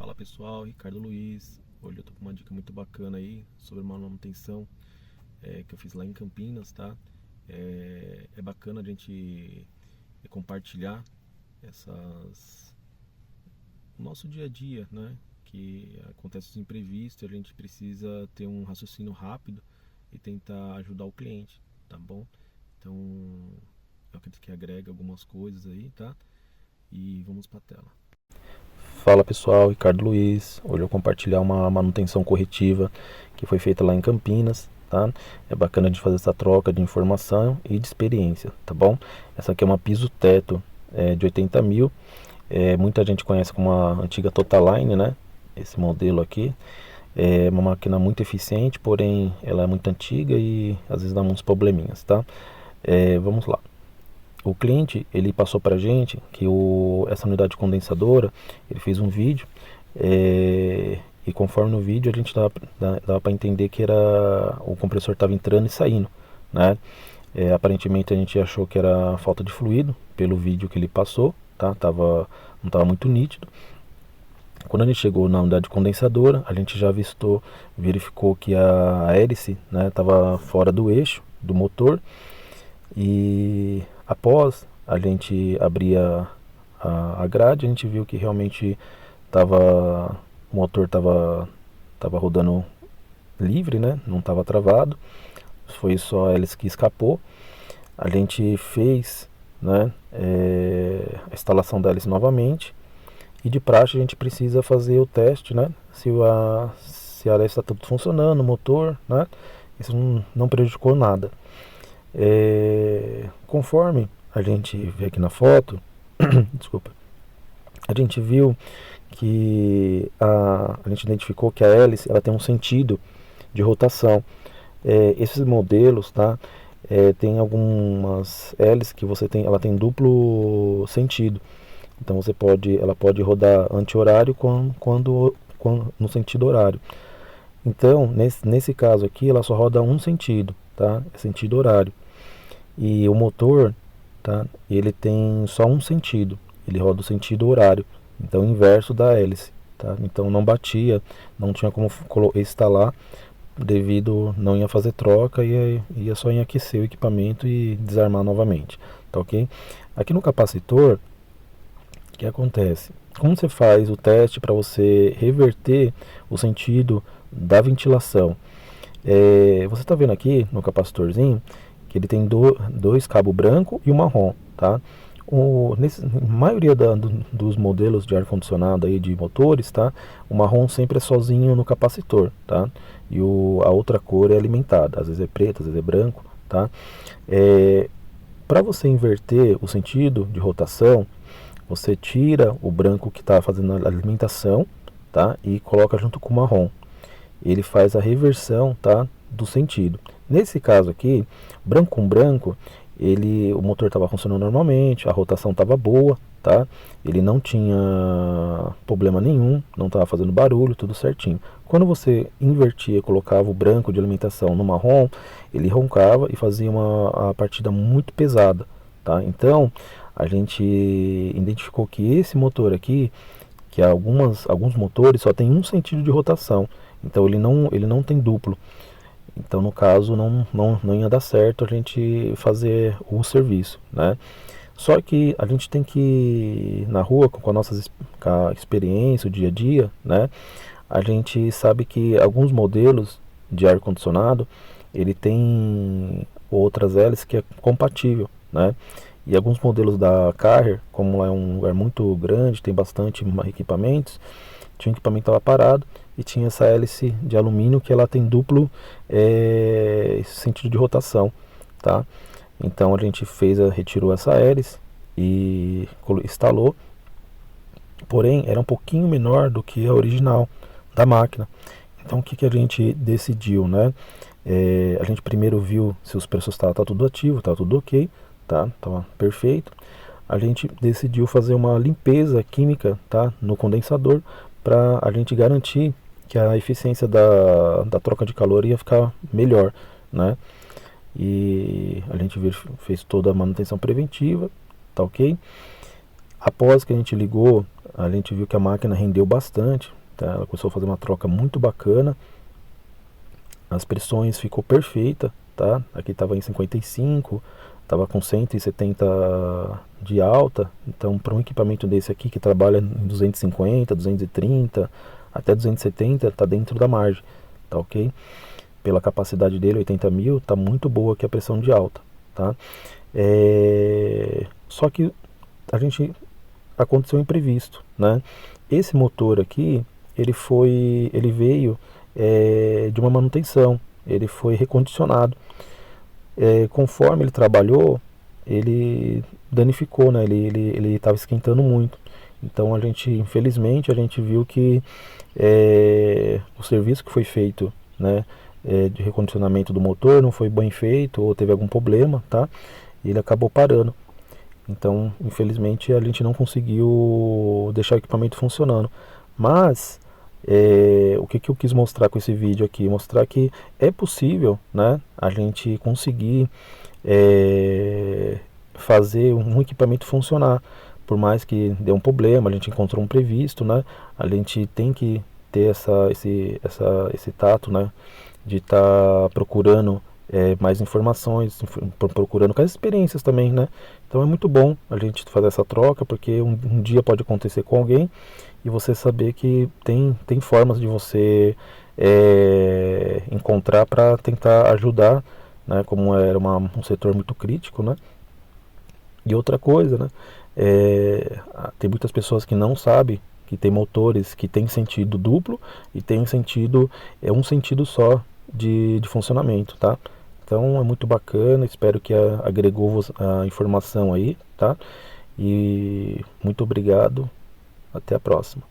Fala pessoal, Ricardo Luiz. Hoje eu tô com uma dica muito bacana aí sobre uma manutenção que eu fiz lá em Campinas, tá? É bacana a gente compartilhar essas o nosso dia a dia, né? Que acontece os imprevistos, a gente precisa ter um raciocínio rápido e tentar ajudar o cliente, tá bom? Então, eu acredito que agrega algumas coisas aí, tá? E vamos pra tela. Fala pessoal, Ricardo Luiz. Hoje eu vou compartilhar uma manutenção corretiva que foi feita lá em Campinas, tá? É bacana de fazer essa troca de informação e de experiência, tá bom? Essa aqui é uma piso-teto de 80 mil. Muita gente conhece como a antiga Totaline, né? Esse modelo aqui. É uma máquina muito eficiente, porém ela é muito antiga e às vezes dá uns probleminhas, tá? Vamos lá. O cliente ele passou para a gente que essa unidade condensadora, ele fez um vídeo e conforme no vídeo a gente dava para entender que era o compressor estava entrando e saindo, né? Aparentemente a gente achou que era falta de fluido pelo vídeo que ele passou, tá? Não estava muito nítido. Quando a gente chegou na unidade condensadora, a gente já verificou que a hélice, né, estava fora do eixo do motor. E após a gente abrir a grade, a gente viu que realmente o motor estava rodando livre, né? Não estava travado. Foi só a hélice que escapou. A gente fez, né, a instalação da hélice novamente. E de praxe a gente precisa fazer o teste, né? Se a hélice está tudo funcionando, o motor, né? Isso não prejudicou nada. Conforme a gente vê aqui na foto, desculpa, a gente viu que a gente identificou que a hélice ela tem um sentido de rotação. Esses modelos, tá? Tem algumas hélices que ela tem duplo sentido. Então ela pode rodar anti-horário quando no sentido horário. Então nesse caso aqui ela só roda um sentido, tá? É sentido horário. E o motor, tá? Ele tem só um sentido, ele roda o sentido horário, então inverso da hélice, tá? Então não batia, não tinha como instalar, devido não ia fazer troca, ia só em aquecer o equipamento e desarmar novamente, tá ok? Aqui no capacitor, o que acontece? Como você faz o teste para você reverter o sentido da ventilação? Você está vendo aqui no capacitorzinho que ele tem dois cabos branco e um marrom, tá? Na maioria dos modelos de ar-condicionado aí de motores, tá? O marrom sempre é sozinho no capacitor, tá? E a outra cor é alimentada, às vezes é preto, às vezes é branco, tá? Para você inverter o sentido de rotação, você tira o branco que está fazendo a alimentação, tá? E coloca junto com o marrom. Ele faz a reversão, tá, do sentido. Nesse caso aqui, branco com branco, o motor estava funcionando normalmente, a rotação estava boa, tá? Ele não tinha problema nenhum, não estava fazendo barulho, tudo certinho. Quando você invertia, colocava o branco de alimentação no marrom, ele roncava e fazia a partida muito pesada, tá? Então, a gente identificou que esse motor aqui, que alguns motores só tem um sentido de rotação, então ele não tem duplo. Então no caso não ia dar certo a gente fazer o serviço, né? Só que a gente tem que, na rua, com a nossa experiência, o dia a dia, né? A gente sabe que alguns modelos de ar-condicionado, ele tem outras hélices que é compatível, né? E alguns modelos da Carrier, como é um lugar muito grande, tem bastante equipamentos, tinha um equipamento que estava parado e tinha essa hélice de alumínio que ela tem duplo sentido de rotação, tá? Então a gente retirou essa hélice e instalou, porém era um pouquinho menor do que a original da máquina. Então o que a gente decidiu, né? A gente primeiro viu se os preços estavam tudo ativo, estava tudo ok, tá? Tava perfeito. A gente decidiu fazer uma limpeza química, tá, no condensador, para a gente garantir que a eficiência da troca de calor ia ficar melhor, né? E a gente fez toda a manutenção preventiva, tá ok? Após que a gente ligou, a gente viu que a máquina rendeu bastante, tá? Ela começou a fazer uma troca muito bacana, as pressões ficou perfeita, tá? Aqui estava em 55, estava com 170 de alta, então para um equipamento desse aqui que trabalha em 250, 230, até 270, está dentro da margem, tá ok? Pela capacidade dele, 80 mil, está muito boa aqui a pressão de alta, tá? Só que aconteceu um imprevisto, né? Esse motor aqui, ele veio de uma manutenção, ele foi recondicionado. Conforme ele trabalhou, ele danificou, né? Ele estava esquentando muito. Então infelizmente, a gente viu que o serviço que foi feito, né, de recondicionamento do motor não foi bem feito ou teve algum problema, tá? E ele acabou parando. Então, infelizmente, a gente não conseguiu deixar o equipamento funcionando. Mas, o que eu quis mostrar com esse vídeo aqui? Mostrar que é possível, né, a gente conseguir fazer um equipamento funcionar. Por mais que dê um problema, a gente encontrou um previsto, né? A gente tem que ter esse tato, né, de estar procurando mais informações, procurando com as experiências também, né? Então é muito bom a gente fazer essa troca, porque um dia pode acontecer com alguém e você saber que tem formas de você encontrar para tentar ajudar, né? Como era um setor muito crítico, né? E outra coisa, né? Tem muitas pessoas que não sabem que tem motores que tem sentido duplo e tem um sentido só de funcionamento, tá? Então é muito bacana, espero que agregou a informação aí, tá? E muito obrigado, até a próxima.